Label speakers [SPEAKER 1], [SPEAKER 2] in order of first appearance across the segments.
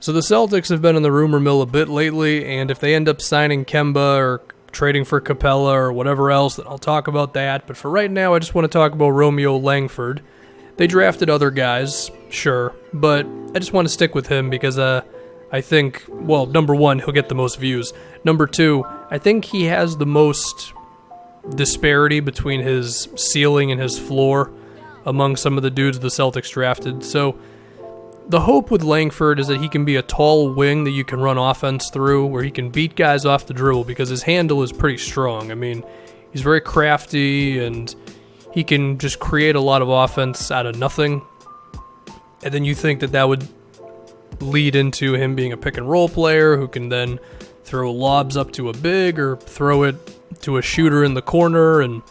[SPEAKER 1] So the Celtics have been in the rumor mill a bit lately, and if they end up signing Kemba or trading for Capella or whatever else, then I'll talk about that. But for right now, I just want to talk about Romeo Langford. They drafted other guys, sure, but I just want to stick with him because I think, well, number one, he'll get the most views. Number two, I think he has the most disparity between his ceiling and his floor among some of the dudes the Celtics drafted. So the hope with Langford is that he can be a tall wing that you can run offense through, where he can beat guys off the dribble because his handle is pretty strong. I mean, he's very crafty and he can just create a lot of offense out of nothing. And then you think that would lead into him being a pick and roll player who can then throw lobs up to a big or throw it to a shooter in the corner and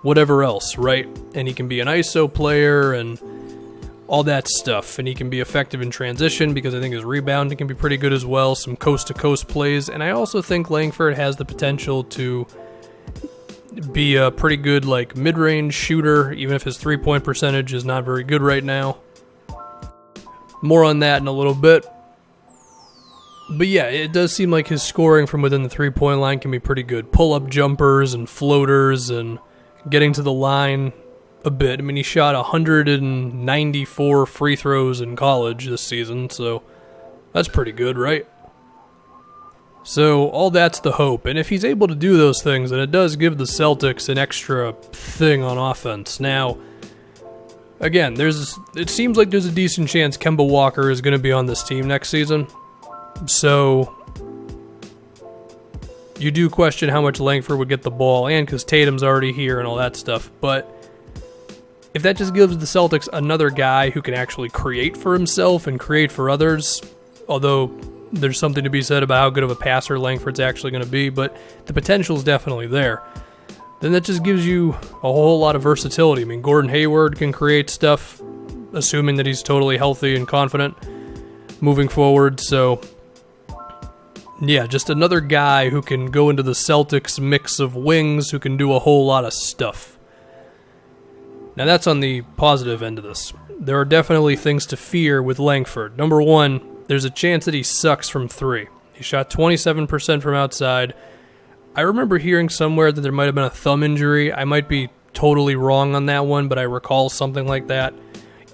[SPEAKER 1] whatever else, right? And he can be an ISO player and all that stuff, and he can be effective in transition because I think his rebounding can be pretty good as well, some coast-to-coast plays, and I also think Langford has the potential to be a pretty good mid-range shooter, even if his three-point percentage is not very good right now. More on that in a little bit. But yeah, it does seem like his scoring from within the three-point line can be pretty good. Pull-up jumpers and floaters and getting to the line a bit. I mean, he shot 194 free throws in college this season, so that's pretty good, right? So all that's the hope, and if he's able to do those things, then it does give the Celtics an extra thing on offense. Now, again, it seems like there's a decent chance Kemba Walker is going to be on this team next season, so you do question how much Langford would get the ball, and because Tatum's already here and all that stuff, but if that just gives the Celtics another guy who can actually create for himself and create for others, although there's something to be said about how good of a passer Langford's actually going to be, but the potential is definitely there, then that just gives you a whole lot of versatility. I mean, Gordon Hayward can create stuff, assuming that he's totally healthy and confident moving forward, so yeah, just another guy who can go into the Celtics mix of wings who can do a whole lot of stuff. Now that's on the positive end of this. There are definitely things to fear with Langford. Number one, there's a chance that he sucks from three. He shot 27% from outside. I remember hearing somewhere that there might have been a thumb injury. I might be totally wrong on that one, but I recall something like that.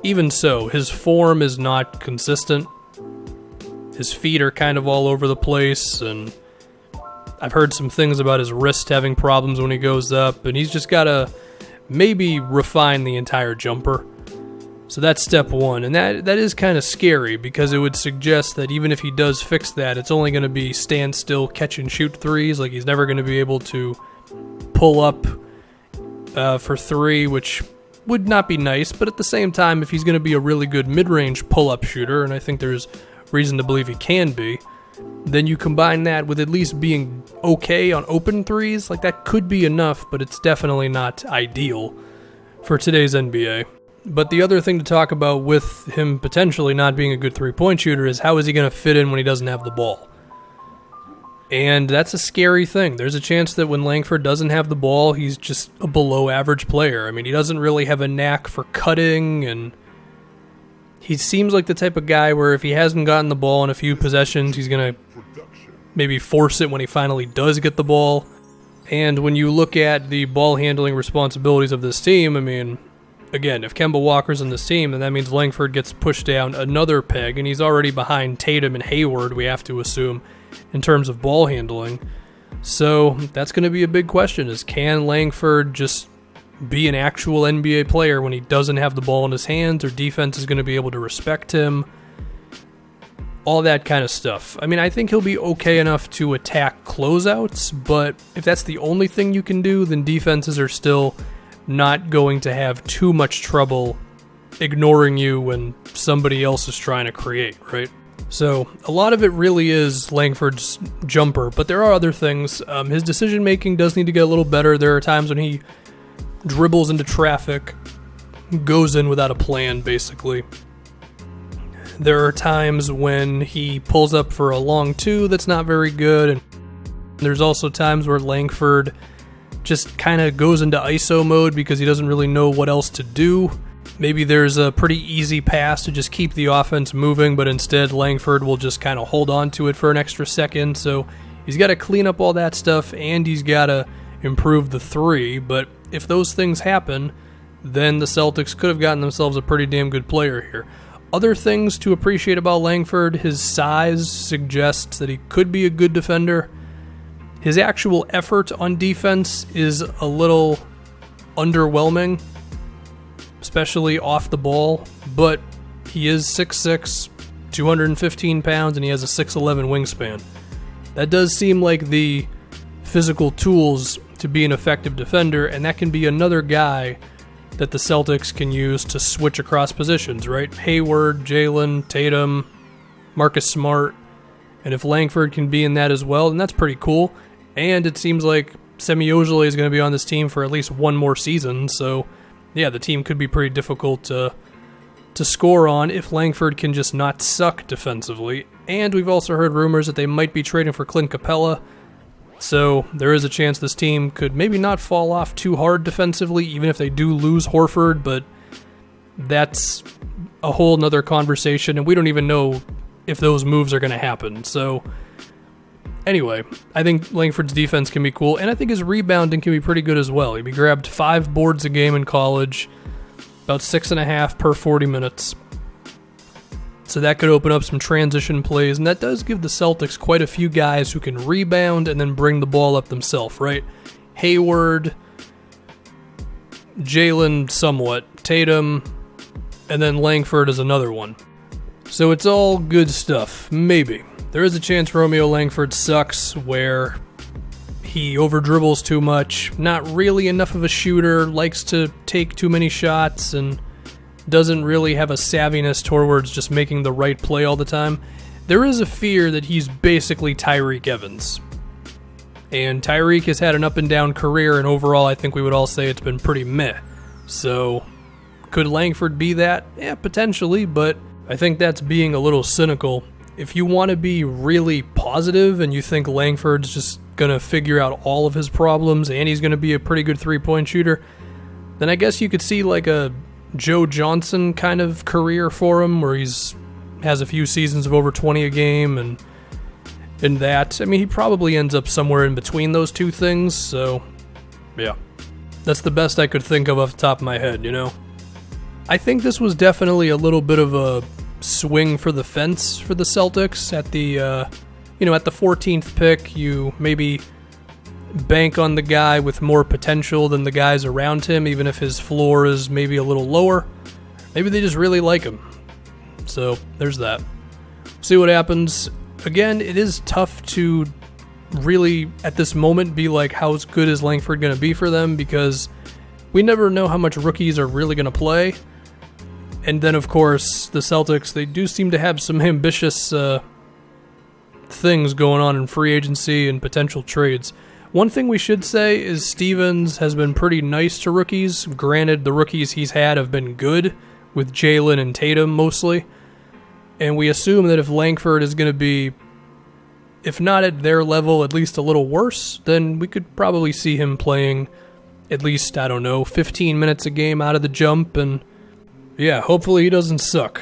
[SPEAKER 1] Even so, his form is not consistent. His feet are kind of all over the place, and I've heard some things about his wrist having problems when he goes up, and he's just got to maybe refine the entire jumper. So that's step one, and that is kind of scary because it would suggest that even if he does fix that, it's only going to be stand still, catch and shoot threes. Like, he's never going to be able to pull up for three, which would not be nice, but at the same time, if he's going to be a really good mid-range pull-up shooter, and I think there's reason to believe he can be, then you combine that with at least being okay on open threes, that could be enough, but it's definitely not ideal for today's NBA. But the other thing to talk about with him potentially not being a good three-point shooter is how is he going to fit in when he doesn't have the ball? And that's a scary thing. There's a chance that when Langford doesn't have the ball, he's just a below-average player. I mean, he doesn't really have a knack for cutting, and he seems like the type of guy where if he hasn't gotten the ball in a few possessions, he's going to maybe force it when he finally does get the ball. And when you look at the ball handling responsibilities of this team, I mean, again, if Kemba Walker's on this team, then that means Langford gets pushed down another peg, and he's already behind Tatum and Hayward, we have to assume, in terms of ball handling. So that's going to be a big question, is can Langford just be an actual NBA player when he doesn't have the ball in his hands, or defense is going to be able to respect him? All that kind of stuff. I mean, I think he'll be okay enough to attack closeouts, but if that's the only thing you can do, then defenses are still not going to have too much trouble ignoring you when somebody else is trying to create, right? So a lot of it really is Langford's jumper, but there are other things. His decision-making does need to get a little better. There are times when he dribbles into traffic, goes in without a plan, basically. There are times when he pulls up for a long two that's not very good, and there's also times where Langford just kind of goes into ISO mode because he doesn't really know what else to do. maybe there's a pretty easy pass to just keep the offense moving, but instead Langford will just kind of hold on to it for an extra second. So he's got to clean up all that stuff, and he's got to improve the three. But if those things happen, then the Celtics could have gotten themselves a pretty damn good player here. Other things to appreciate about Langford: his size suggests that he could be a good defender. His actual effort on defense is a little underwhelming, especially off the ball, but he is 6'6", 215 pounds, and he has a 6'11 wingspan. That does seem like the physical tools to be an effective defender, and that can be another guy that the Celtics can use to switch across positions, right? Hayward, Jalen, Tatum, Marcus Smart, and if Langford can be in that as well, then that's pretty cool. And it seems like Semi Ojeleye is going to be on this team for at least one more season, so yeah, the team could be pretty difficult to score on if Langford can just not suck defensively. And we've also heard rumors that they might be trading for Clint Capella, so there is a chance this team could maybe not fall off too hard defensively, even if they do lose Horford, but that's a whole nother conversation, and we don't even know if those moves are going to happen. So anyway, I think Langford's defense can be cool, and I think his rebounding can be pretty good as well. He grabbed 5 boards a game in college, about 6.5 per 40 minutes. So that could open up some transition plays, and that does give the Celtics quite a few guys who can rebound and then bring the ball up themselves, right? Hayward, Jalen somewhat, Tatum, and then Langford is another one. So it's all good stuff, maybe. There is a chance Romeo Langford sucks, where he over-dribbles too much, not really enough of a shooter, likes to take too many shots, and doesn't really have a savviness towards just making the right play all the time. There is a fear that he's basically Tyreke Evans. And Tyreke has had an up-and-down career, and overall I think we would all say it's been pretty meh. So, could Langford be that? Yeah, potentially, but I think that's being a little cynical. If you want to be really positive and you think Langford's just going to figure out all of his problems and he's going to be a pretty good three-point shooter, then I guess you could see like a Joe Johnson kind of career for him, where he's has a few seasons of over 20 a game, and in that, I mean, he probably ends up somewhere in between those two things, so yeah. That's the best I could think of off the top of my head, you know? I think this was definitely a little bit of a swing for the fence for the Celtics at the, at the 14th pick. You maybe bank on the guy with more potential than the guys around him, even if his floor is maybe a little lower. Maybe they just really like him. So there's that. See what happens. Again, it is tough to really, at this moment, be like, how good is Langford going to be for them? Because we never know how much rookies are really going to play. And then, of course, the Celtics, they do seem to have some ambitious things going on in free agency and potential trades. One thing we should say is Stevens has been pretty nice to rookies. Granted, the rookies he's had have been good, with Jalen and Tatum mostly. And we assume that if Langford is going to be, if not at their level, at least a little worse, then we could probably see him playing at least, 15 minutes a game out of the jump. And yeah, hopefully he doesn't suck.